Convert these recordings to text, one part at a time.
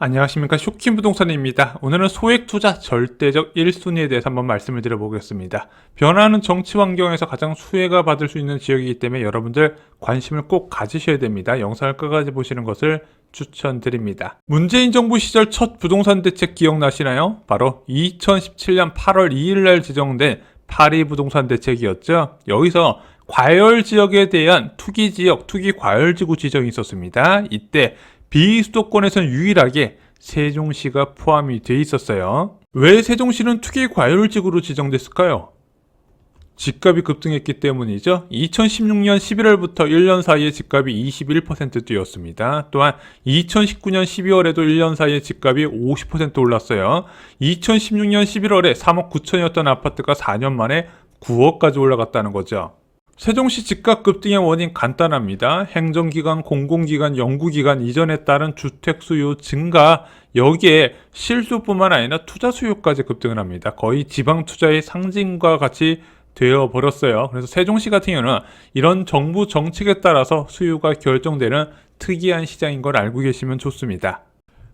안녕하십니까. 쇼킹부동산입니다. 오늘은 소액투자 절대적 1순위에 대해서 한번 말씀을 드려보겠습니다. 변화하는 정치 환경에서 가장 수혜가 받을 수 있는 지역이기 때문에 여러분들 관심을 꼭 가지셔야 됩니다. 영상을 끝까지 보시는 것을 추천드립니다. 문재인 정부 시절 첫 부동산 대책 기억나시나요? 바로 2017년 8월 2일 날 지정된 파리 부동산 대책이었죠. 여기서 과열 지역에 대한 투기 지역, 투기 과열지구 지정이 있었습니다. 이때 비수도권에서는 유일하게 세종시가 포함이 돼 있었어요. 왜 세종시는 투기 과열지구로 지정됐을까요? 집값이 급등했기 때문이죠. 2016년 11월부터 1년 사이에 집값이 21% 뛰었습니다. 또한 2019년 12월에도 1년 사이에 집값이 50% 올랐어요. 2016년 11월에 3억 9천이었던 아파트가 4년 만에 9억까지 올라갔다는 거죠. 세종시 집값 급등의 원인 간단합니다. 행정기관, 공공기관, 연구기관 이전에 따른 주택 수요 증가, 여기에 실수뿐만 아니라 투자 수요까지 급등을 합니다. 거의 지방 투자의 상징과 같이 되어버렸어요. 그래서 세종시 같은 경우는 이런 정부 정책에 따라서 수요가 결정되는 특이한 시장인 걸 알고 계시면 좋습니다.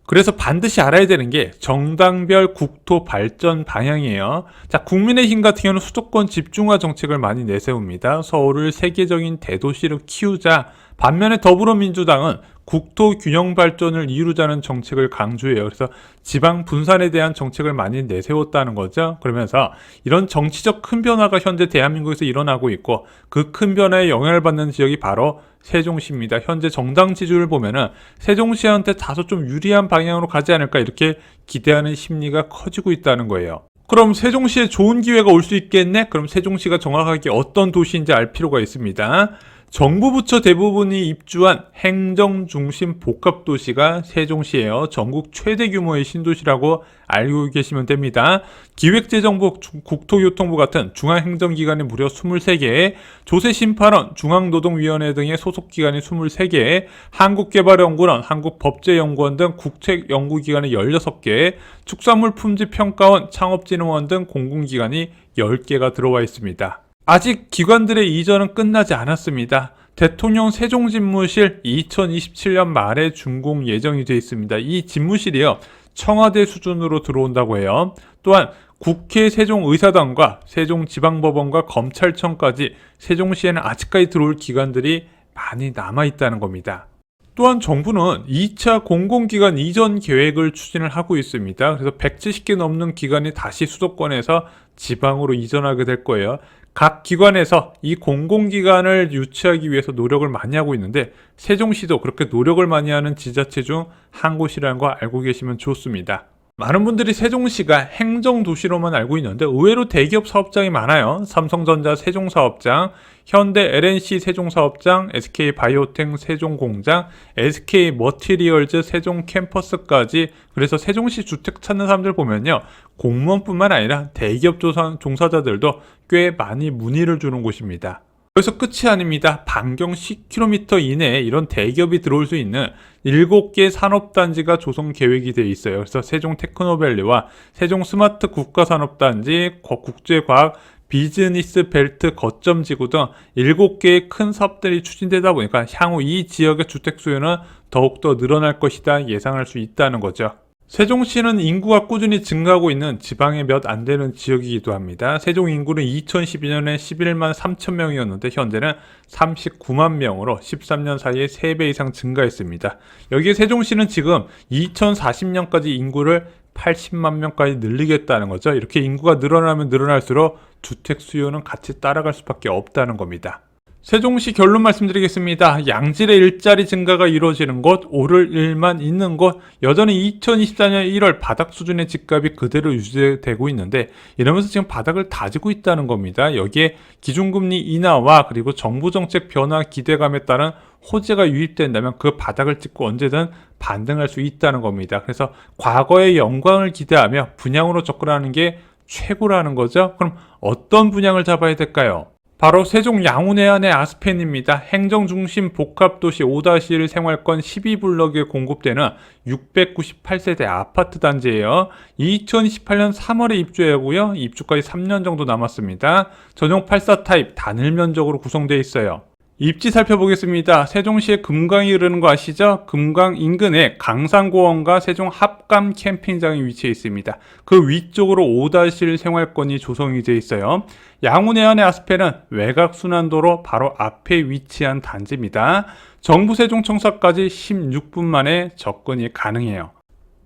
그래서 반드시 알아야 되는 게 정당별 국토 발전 방향이에요. 자, 국민의힘 같은 경우는 수도권 집중화 정책을 많이 내세웁니다. 서울을 세계적인 대도시로 키우자. 반면에 더불어민주당은 국토 균형 발전을 이루자는 정책을 강조해요. 그래서 지방 분산에 대한 정책을 많이 내세웠다는 거죠. 그러면서 이런 정치적 큰 변화가 현재 대한민국에서 일어나고 있고 그 큰 변화에 영향을 받는 지역이 바로 세종시입니다. 현재 정당 지지율을 보면은 세종시한테 다소 좀 유리한 방향으로 가지 않을까 이렇게 기대하는 심리가 커지고 있다는 거예요. 그럼 세종시에 좋은 기회가 올 수 있겠네? 그럼 세종시가 정확하게 어떤 도시인지 알 필요가 있습니다. 정부 부처 대부분이 입주한 행정중심 복합도시가 세종시예요. 전국 최대 규모의 신도시라고 알고 계시면 됩니다. 기획재정부, 국토교통부 같은 중앙행정기관이 무려 23개, 조세심판원, 중앙노동위원회 등의 소속기관이 23개, 한국개발연구원, 한국법제연구원 등 국책연구기관이 16개, 축산물품질평가원, 창업진흥원 등 공공기관이 10개가 들어와 있습니다. 아직 기관들의 이전은 끝나지 않았습니다. 대통령 세종집무실 2027년 말에 준공 예정이 되어 있습니다. 이 집무실이요, 청와대 수준으로 들어온다고 해요. 또한 국회 세종의사당과 세종지방법원과 검찰청까지 세종시에는 아직까지 들어올 기관들이 많이 남아있다는 겁니다. 또한 정부는 2차 공공기관 이전 계획을 추진을 하고 있습니다. 그래서 170개 넘는 기관이 다시 수도권에서 지방으로 이전하게 될 거예요. 각 기관에서 이 공공기관을 유치하기 위해서 노력을 많이 하고 있는데 세종시도 그렇게 노력을 많이 하는 지자체 중 한 곳이라는 거 알고 계시면 좋습니다. 많은 분들이 세종시가 행정도시로만 알고 있는데 의외로 대기업 사업장이 많아요. 삼성전자 세종사업장, 현대 LNC 세종사업장, SK바이오텍 세종공장, SK머티리얼즈 세종캠퍼스까지. 그래서 세종시 주택 찾는 사람들 보면요, 공무원뿐만 아니라 대기업 종사자들도 꽤 많이 문의를 주는 곳입니다. 여기서 끝이 아닙니다. 반경 10km 이내에 이런 대기업이 들어올 수 있는 7개 산업단지가 조성 계획이 되어 있어요. 그래서 세종 테크노밸리와 세종 스마트 국가산업단지, 국제과학 비즈니스 벨트 거점지구 등 7개의 큰 사업들이 추진되다 보니까 향후 이 지역의 주택 수요는 더욱더 늘어날 것이다 예상할 수 있다는 거죠. 세종시는 인구가 꾸준히 증가하고 있는 지방에 몇 안 되는 지역이기도 합니다. 세종 인구는 2012년에 11만 3천 명이었는데 현재는 39만 명으로 13년 사이에 3배 이상 증가했습니다. 여기에 세종시는 지금 2040년까지 인구를 80만 명까지 늘리겠다는 거죠. 이렇게 인구가 늘어나면 늘어날수록 주택 수요는 같이 따라갈 수밖에 없다는 겁니다. 세종시 결론 말씀드리겠습니다. 양질의 일자리 증가가 이루어지는 곳, 오를 일만 있는 곳, 여전히 2024년 1월 바닥 수준의 집값이 그대로 유지되고 있는데 이러면서 지금 바닥을 다지고 있다는 겁니다. 여기에 기준금리 인하와 그리고 정부 정책 변화 기대감에 따른 호재가 유입된다면 그 바닥을 찍고 언제든 반등할 수 있다는 겁니다. 그래서 과거의 영광을 기대하며 분양으로 접근하는 게 최고라는 거죠. 그럼 어떤 분양을 잡아야 될까요? 바로 세종 양운해안의 아스펜입니다. 행정중심 복합도시 5-1 생활권 12블럭에 공급되는 698세대 아파트 단지예요. 2028년 3월에 입주하고요. 입주까지 3년 정도 남았습니다. 전용 84 타입 단일 면적으로 구성되어 있어요. 입지 살펴보겠습니다. 세종시에 금강이 흐르는 거 아시죠? 금강 인근에 강산공원과 세종 합감 캠핑장이 위치해 있습니다. 그 위쪽으로 5-1 생활권이 조성이 되어 있어요. 양운해안의 아스펜은 외곽순환도로 바로 앞에 위치한 단지입니다. 정부 세종청사까지 16분 만에 접근이 가능해요.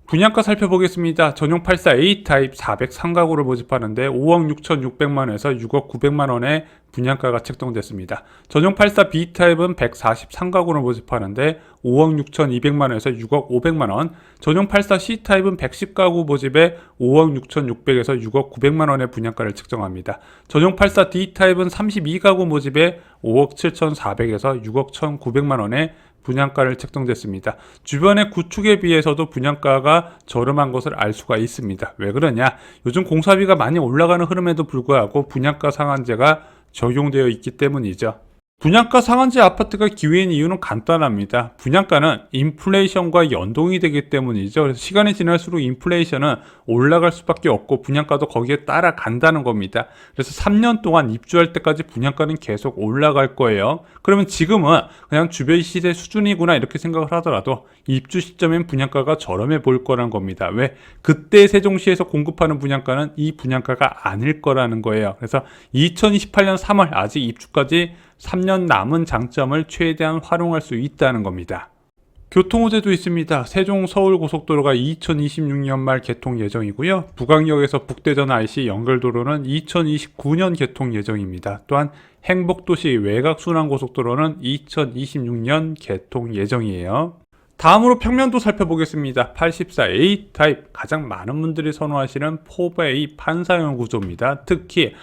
분양가 살펴보겠습니다. 전용 84 A타입 403가구를 모집하는데 5억 6,600만원에서 6억 900만원의 분양가가 책정됐습니다. 전용 84 B타입은 143가구를 모집하는데 5억 6,200만원에서 6억 500만원, 전용 84 C타입은 110가구 모집에 5억 6,600에서 6억 900만원의 분양가를 책정합니다. 전용 84 D타입은 32가구 모집에 5억 7,400에서 6억 1,900만원의 분양가를 책정됐습니다. 주변의 구축에 비해서도 분양가가 저렴한 것을 알 수가 있습니다. 왜 그러냐? 요즘 공사비가 많이 올라가는 흐름에도 불구하고 분양가 상한제가 적용되어 있기 때문이죠. 분양가 상한제 아파트가 기회인 이유는 간단합니다. 분양가는 인플레이션과 연동이 되기 때문이죠. 그래서 시간이 지날수록 인플레이션은 올라갈 수밖에 없고 분양가도 거기에 따라간다는 겁니다. 그래서 3년 동안 입주할 때까지 분양가는 계속 올라갈 거예요. 그러면 지금은 그냥 주변 시세 수준이구나 이렇게 생각을 하더라도 입주 시점엔 분양가가 저렴해 보일 거라는 겁니다. 왜? 그때 세종시에서 공급하는 분양가는 이 분양가가 아닐 거라는 거예요. 그래서 2028년 3월 아직 입주까지 3년 남은 장점을 최대한 활용할 수 있다는 겁니다. 교통호재도 있습니다. 세종 서울고속도로가 2026년 말 개통 예정이고요. 북악역에서 북대전 IC 연결도로는 2029년 개통 예정입니다. 또한 행복도시 외곽순환고속도로는 2026년 개통 예정이에요. 다음으로 평면도 살펴보겠습니다. 84A 타입, 가장 많은 분들이 선호하시는 4베이 판사형 구조입니다. 특히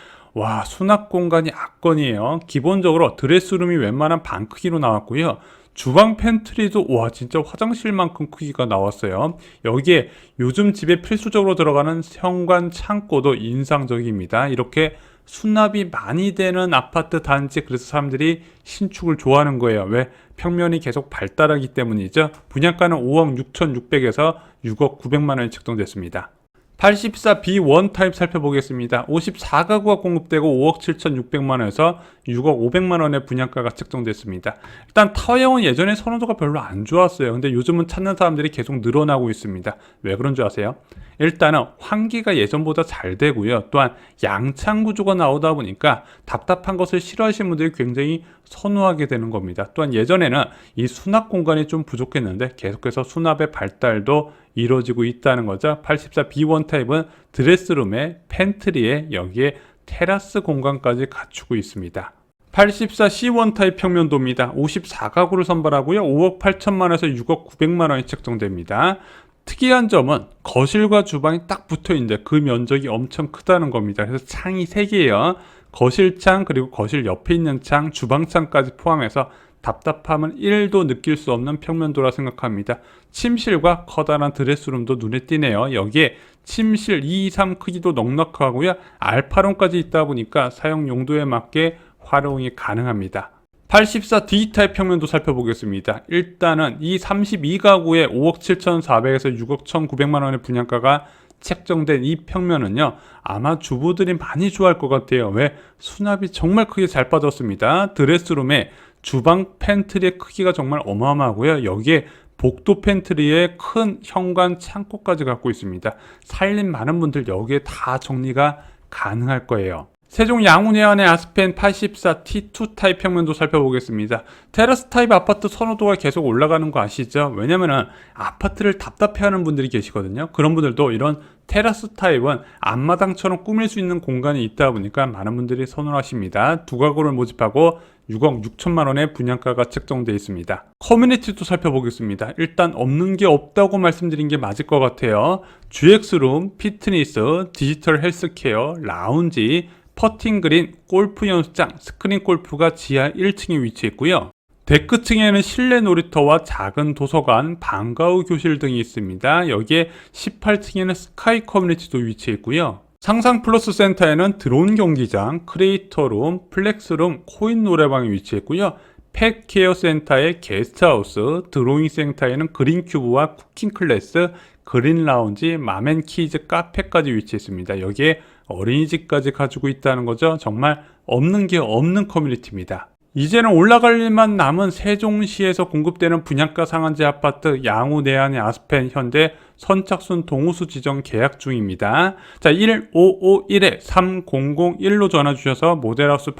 수납 공간이 압권이에요. 기본적으로 드레스룸이 웬만한 반 크기로 나왔고요. 주방 팬트리도 진짜 화장실만큼 크기가 나왔어요. 여기에 요즘 집에 필수적으로 들어가는 현관 창고도 인상적입니다. 이렇게 수납이 많이 되는 아파트 단지, 그래서 사람들이 신축을 좋아하는 거예요. 왜? 평면이 계속 발달하기 때문이죠. 분양가는 5억 6,600에서 6억 900만원이 책정됐습니다. 84 B1 타입 살펴보겠습니다. 54가구가 공급되고 5억 7,600만원에서 6억 500만원의 분양가가 책정됐습니다. 일단 타워형은 예전에 선호도가 별로 안 좋았어요. 근데 요즘은 찾는 사람들이 계속 늘어나고 있습니다. 왜 그런 줄 아세요? 일단은 환기가 예전보다 잘 되고요. 또한 양창 구조가 나오다 보니까 답답한 것을 싫어하시는 분들이 굉장히 선호하게 되는 겁니다. 또한 예전에는 이 수납 공간이 좀 부족했는데 계속해서 수납의 발달도 이루어지고 있다는 거죠. 84 B1 타입은 드레스룸에 팬트리에 여기에 테라스 공간까지 갖추고 있습니다. 84 C1 타입 평면도입니다. 54가구를 선발하고요. 5억 8천만원에서 6억 900만원이 책정됩니다. 특이한 점은 거실과 주방이 딱 붙어 있는데 그 면적이 엄청 크다는 겁니다. 그래서 창이 3개예요. 거실창, 그리고 거실 옆에 있는 창, 주방창까지 포함해서 답답함을 1도 느낄 수 없는 평면도라 생각합니다. 침실과 커다란 드레스룸도 눈에 띄네요. 여기에 침실 2, 3 크기도 넉넉하고요. 알파룸까지 있다 보니까 사용 용도에 맞게 활용이 가능합니다. 84 D타입 평면도 살펴보겠습니다. 일단은 이 32가구에 5억 7,400에서 6억 1,900만원의 분양가가 책정된 이 평면은요, 아마 주부들이 많이 좋아할 것 같아요. 왜? 수납이 정말 크게 잘 빠졌습니다. 드레스룸에 주방 팬트리의 크기가 정말 어마어마하고요. 여기에 복도 팬트리에 큰 현관 창고까지 갖고 있습니다. 살림 많은 분들 여기에 다 정리가 가능할 거예요. 세종 양운해안의 아스펜 84 T2 타입 평면도 살펴보겠습니다. 테라스 타입 아파트 선호도가 계속 올라가는 거 아시죠? 왜냐면은 아파트를 답답해하는 분들이 계시거든요. 그런 분들도 이런 테라스 타입은 앞마당처럼 꾸밀 수 있는 공간이 있다 보니까 많은 분들이 선호하십니다. 2가구를 모집하고 6억 6천만 원의 분양가가 책정되어 있습니다. 커뮤니티도 살펴보겠습니다. 일단 없는 게 없다고 말씀드린 게 맞을 것 같아요. GX룸, 피트니스, 디지털 헬스케어, 라운지, 퍼팅그린, 골프 연습장, 스크린 골프가 지하 1층에 위치해 있고요. 데크층에는 실내 놀이터와 작은 도서관, 방과 후 교실 등이 있습니다. 여기에 18층에는 스카이 커뮤니티도 위치해 있고요. 상상 플러스 센터에는 드론 경기장, 크리에이터룸, 플렉스룸, 코인 노래방이 위치했고요. 펫케어 센터에 게스트하우스, 드로잉 센터에는 그린큐브와 쿠킹 클래스, 그린 라운지, 맘앤키즈 카페까지 위치했습니다. 여기에 어린이집까지 가지고 있다는 거죠. 정말 없는 게 없는 커뮤니티입니다. 이제는 올라갈 일만 남은 세종시에서 공급되는 분양가 상한제 아파트 양우 내한의 아스펜 현대 선착순 동호수 지정 계약 중입니다. 자, 1551-3001로 전화 주셔서 모델하우스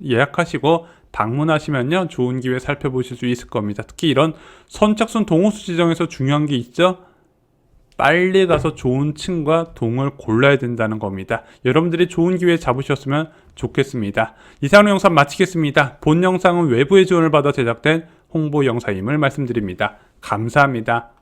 예약하시고 방문하시면요 좋은 기회 살펴보실 수 있을 겁니다. 특히 이런 선착순 동호수 지정에서 중요한 게 있죠. 빨리 가서 좋은 층과 동을 골라야 된다는 겁니다. 여러분들이 좋은 기회 잡으셨으면 좋겠습니다. 이상으로 영상 마치겠습니다. 본 영상은 외부의 지원을 받아 제작된 홍보 영상임을 말씀드립니다. 감사합니다.